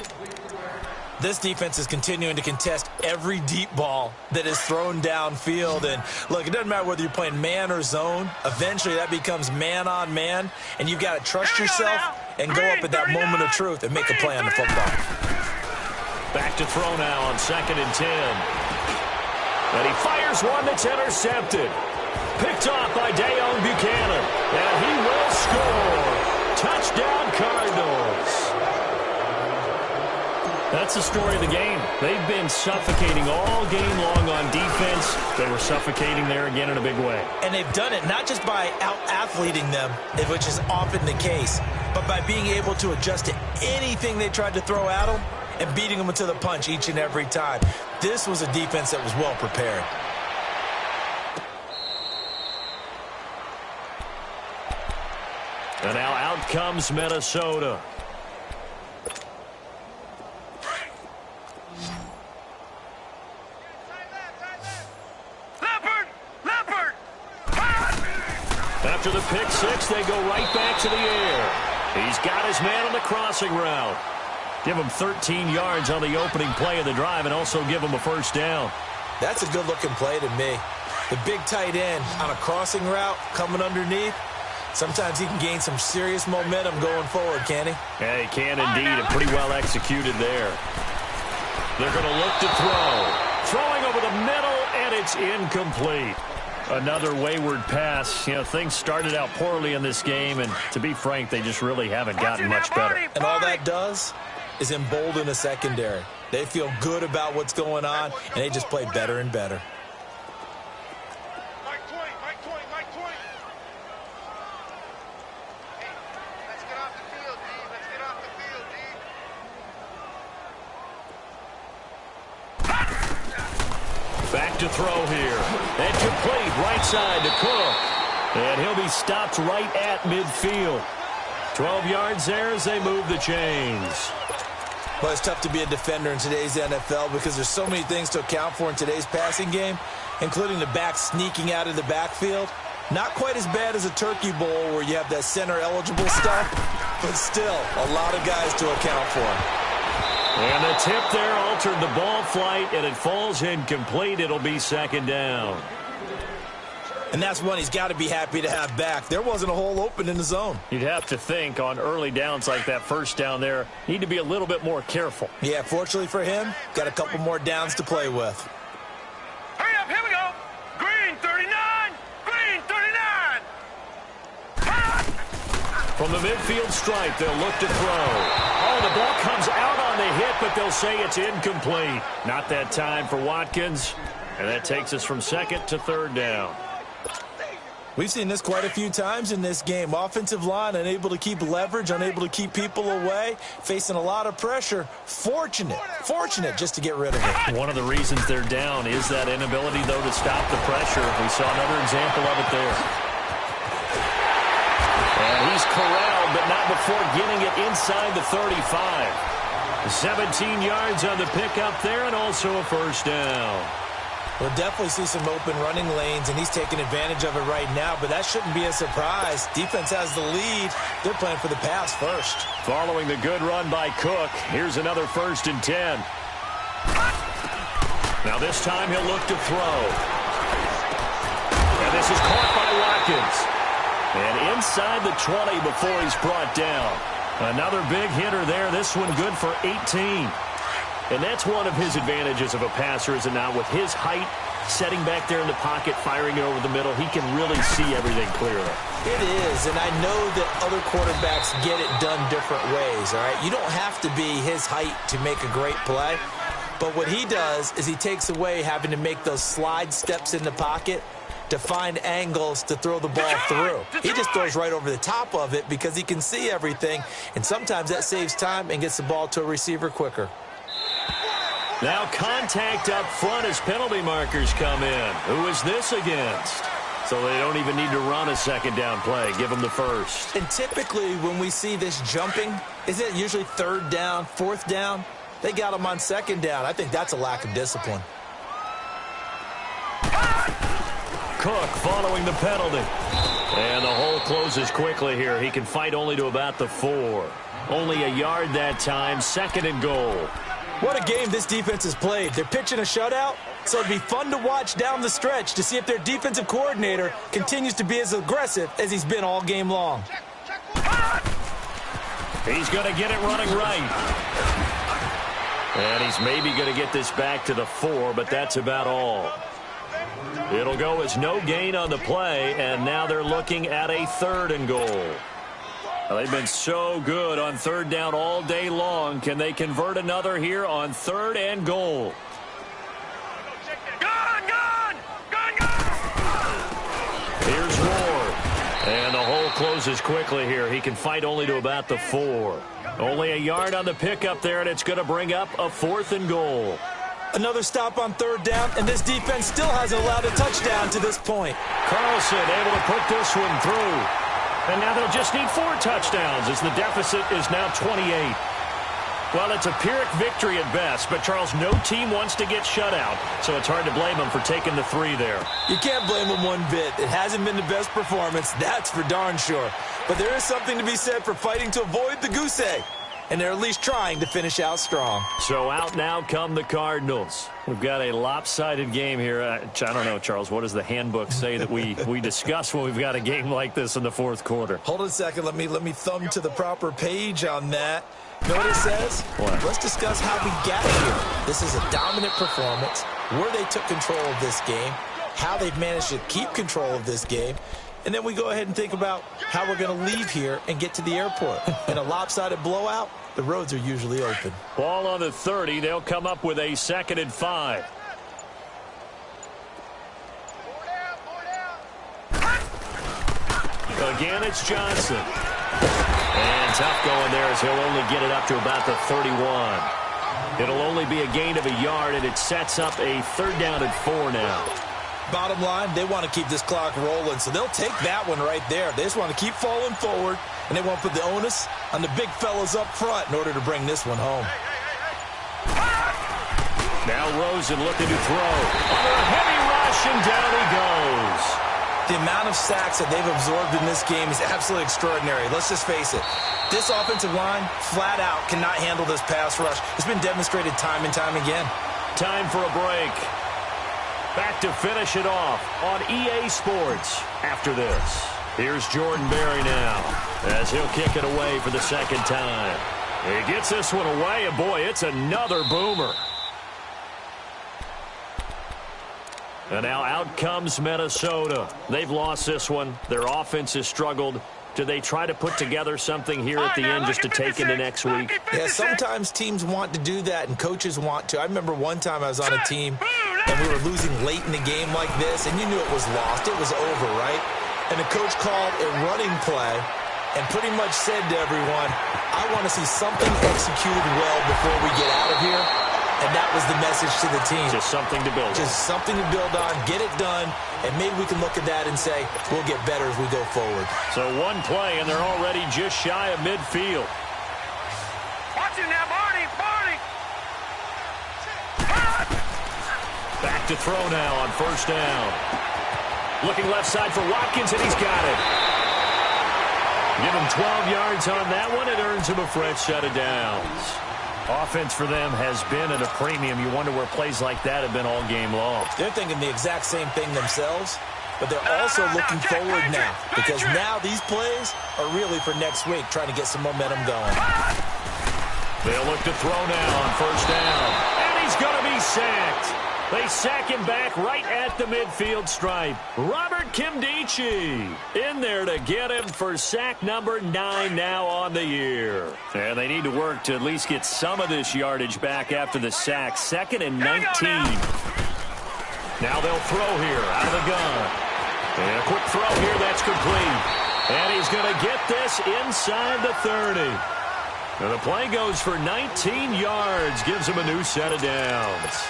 This defense is continuing to contest every deep ball that is thrown downfield. And, look, it doesn't matter whether you're playing man or zone. Eventually, that becomes man-on-man, and you've got to trust yourself and go up at that moment of truth and make a play on the football. Back to throw now on 2nd and 10. And he fires one that's intercepted. Picked off by Dayon Buchanan. And he will score. Touchdown, Cardinals. That's the story of the game. They've been suffocating all game long on defense. They were suffocating there again in a big way. And they've done it not just by out-athleting them, which is often the case, but by being able to adjust to anything they tried to throw at them and beating them to the punch each and every time. This was a defense that was well prepared. And now out comes Minnesota. After the pick six, they go right back to the air. He's got his man on the crossing route. Give him 13 yards on the opening play of the drive and also give him a 1st down. That's a good-looking play to me. The big tight end on a crossing route coming underneath. Sometimes he can gain some serious momentum going forward, can he? Yeah, he can indeed, and pretty well executed there. They're going to look to throw. Throwing over the middle, and it's incomplete. Another wayward pass. You know, things started out poorly in this game, and to be frank, they just really haven't gotten much better. And all that does is embolden a secondary. They feel good about what's going on, and they just play better and better. Mike 20, Mike 20, Mike 20. Hey, let's get off the field, D. Let's get off the field, D. Back to throw here. And complete right side to Cook. And he'll be stopped right at midfield. 12 yards there as they move the chains. Well, it's tough to be a defender in today's NFL because there's so many things to account for in today's passing game, including the back sneaking out of the backfield. Not quite as bad as a turkey bowl where you have that center-eligible stuff, but still a lot of guys to account for. And the tip there altered the ball flight, and it falls incomplete. It'll be second down. And that's one he's got to be happy to have back. There wasn't a hole open in the zone. You'd have to think on early downs like that first down there, need to be a little bit more careful. Yeah, fortunately for him, got a couple more downs to play with. Hurry up, here we go. Green 39, green 39. From the midfield stripe, they'll look to throw. Oh, the ball comes out on the hit, but they'll say it's incomplete. Not that time for Watkins, and that takes us from second to third down. We've seen this quite a few times in this game. Offensive line unable to keep leverage, unable to keep people away, facing a lot of pressure. Fortunate just to get rid of it. One of the reasons they're down is that inability, though, to stop the pressure. We saw another example of it there. And he's corralled, but not before getting it inside the 35. 17 yards on the pickup there, and also a first down. We'll definitely see some open running lanes, and he's taking advantage of it right now, but that shouldn't be a surprise. Defense has the lead. They're playing for the pass first. Following the good run by Cook, here's another 1st and 10. Now this time he'll look to throw. And this is caught by Watkins. And inside the 20 before he's brought down. Another big hitter there. This one good for 18. And that's one of his advantages of a passer, is it not? With his height, setting back there in the pocket, firing it over the middle, he can really see everything clearly. It is, and I know that other quarterbacks get it done different ways, all right? You don't have to be his height to make a great play, but what he does is he takes away having to make those slide steps in the pocket to find angles to throw the ball through. He just throws right over the top of it because he can see everything, and sometimes that saves time and gets the ball to a receiver quicker. Now contact up front as penalty markers come in. Who is this against? So they don't even need to run a second down play. Give them the first. And typically when we see this jumping, isn't it usually 3rd down, 4th down? They got them on 2nd down. I think that's a lack of discipline. Cook following the penalty. And the hole closes quickly here. He can fight only to about the 4. Only a yard that time. 2nd and goal. What a game this defense has played. They're pitching a shutout, so it'd be fun to watch down the stretch to see if their defensive coordinator continues to be as aggressive as he's been all game long. He's going to get it running right. And he's maybe going to get this back to the 4, but that's about all. It'll go as no gain on the play, and now they're looking at a 3rd and goal. Well, they've been so good on 3rd down all day long. Can they convert another here on 3rd and goal? Gun! Here's Ward. And the hole closes quickly here. He can fight only to about the 4. Only a yard on the pickup there, and it's going to bring up a 4th and goal. Another stop on 3rd down, and this defense still hasn't allowed a touchdown to this point. Carlson able to put this one through. And now they'll just need 4 touchdowns as the deficit is now 28. Well, it's a Pyrrhic victory at best, but, Charles, no team wants to get shut out, so it's hard to blame them for taking the 3 there. You can't blame them one bit. It hasn't been the best performance, that's for darn sure. But there is something to be said for fighting to avoid the goose egg, and they're at least trying to finish out strong. So out now come the Cardinals. We've got a lopsided game here. I don't know, Charles, what does the handbook say that we discuss when we've got a game like this in the 4th quarter? Hold on a second. Let me thumb to the proper page on that. You know what it says? What? Let's discuss how we got here. This is a dominant performance, where they took control of this game, how they've managed to keep control of this game, and then we go ahead and think about how we're going to leave here and get to the airport. In a lopsided blowout, the roads are usually open. Ball on the 30. They'll come up with a 2nd and 5. Again, it's Johnson. And tough going there as he'll only get it up to about the 31. It'll only be a gain of a yard, and it sets up a 3rd down and 4 now. Bottom line, they want to keep this clock rolling, so they'll take that one right there. They just want to keep falling forward, and they want to put the onus on the big fellas up front in order to bring this one home. Now Rosen looking to throw. Under a heavy rush, and down he goes. The amount of sacks that they've absorbed in this game is absolutely extraordinary. Let's just face it. This offensive line, flat out, cannot handle this pass rush. It's been demonstrated time and time again. Time for a break. Back to finish it off on EA Sports after this. Here's Jordan Berry now as he'll kick it away for the 2nd time. He gets this one away, and boy, it's another boomer. And now out comes Minnesota. They've lost this one. Their offense has struggled. Do they try to put together something here at the end just to take into next week? Yeah, sometimes teams want to do that, and coaches want to. I remember one time I was on a team, and we were losing late in the game like this, and you knew it was lost. It was over, right? And the coach called a running play and pretty much said to everyone, I want to see something executed well before we get out of here. And that was the message to the team. Just something to build on. Just something to build on, get it done, and maybe we can look at that and say, we'll get better as we go forward. So one play, and they're already just shy of midfield. Watch it now, Barney! Barney! Back to throw now on 1st down. Looking left side for Watkins, and he's got it. Give him 12 yards on that one. It earns him a fresh set of downs. Offense for them has been at a premium. You wonder where plays like that have been all game long. They're thinking the exact same thing themselves, but they're also looking forward now because now these plays are really for next week, trying to get some momentum going. They'll look to throw now on 1st down. And he's going to be sacked. They sack him back right at the midfield stripe. Robert Kimdichie in there to get him for sack number 9 now on the year. And they need to work to at least get some of this yardage back after the sack. 2nd and 19. Now they'll throw here out of the gun. And a quick throw here, that's complete. And he's going to get this inside the 30. And the play goes for 19 yards, gives him a new set of downs.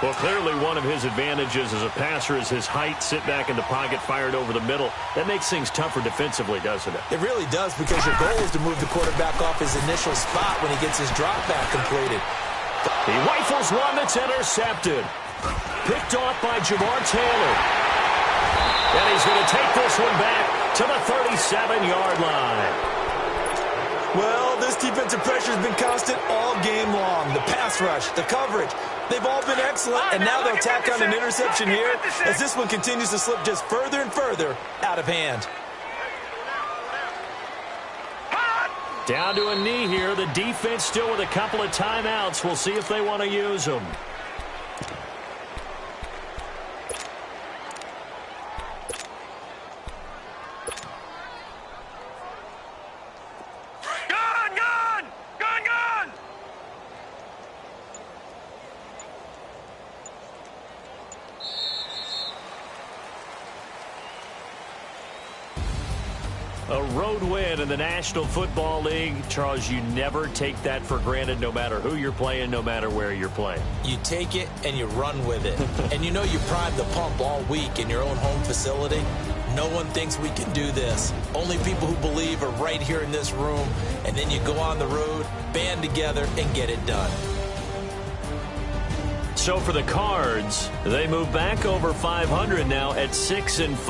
Well, clearly one of his advantages as a passer is his height. Sit back in the pocket, fired over the middle. That makes things tougher defensively, doesn't it? It really does, because your goal is to move the quarterback off his initial spot when he gets his drop back completed. He rifles one that's intercepted. Picked off by Jamar Taylor. And he's going to take this one back to the 37-yard line. Well, this defensive pressure has been constant all game long. The pass rush, the coverage, they've all been excellent, and now they'll tack on an interception here as this one continues to slip just further and further out of hand. Down to a knee here. The defense still with a couple of timeouts. We'll see if they want to use them. A road win in the National Football League. Charles, you never take that for granted, no matter who you're playing, no matter where you're playing. You take it and you run with it. And you know you primed the pump all week in your own home facility. No one thinks we can do this. Only people who believe are right here in this room. And then you go on the road, band together, and get it done. So for the Cards, they move back over 500 now at 6-5.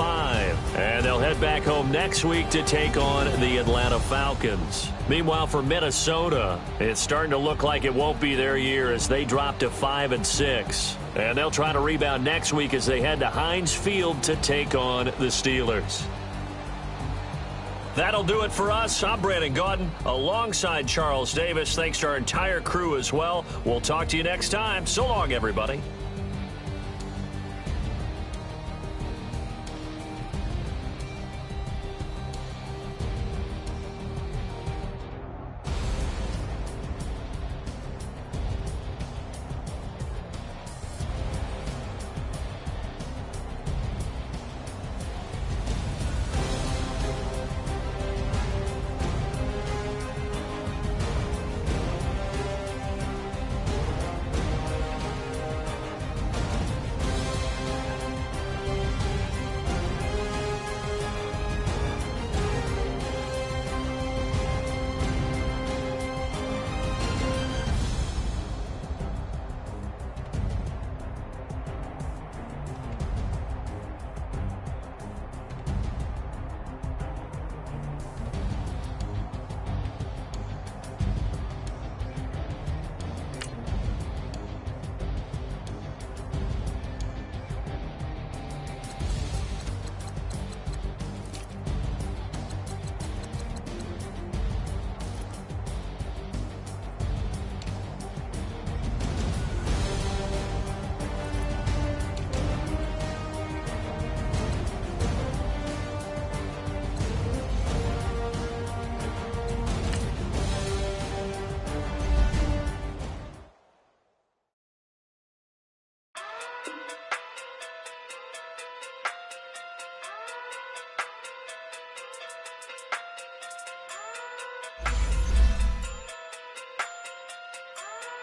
And they'll head back home next week to take on the Atlanta Falcons. Meanwhile, for Minnesota, it's starting to look like it won't be their year as they drop to 5-6. And they'll try to rebound next week as they head to Heinz Field to take on the Steelers. That'll do it for us. I'm Brandon Gaudin alongside Charles Davis. Thanks to our entire crew as well. We'll talk to you next time. So long, everybody.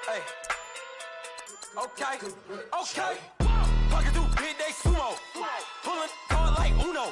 Hey. Okay. Okay. Talking through big day sumo. Pulling card like Uno.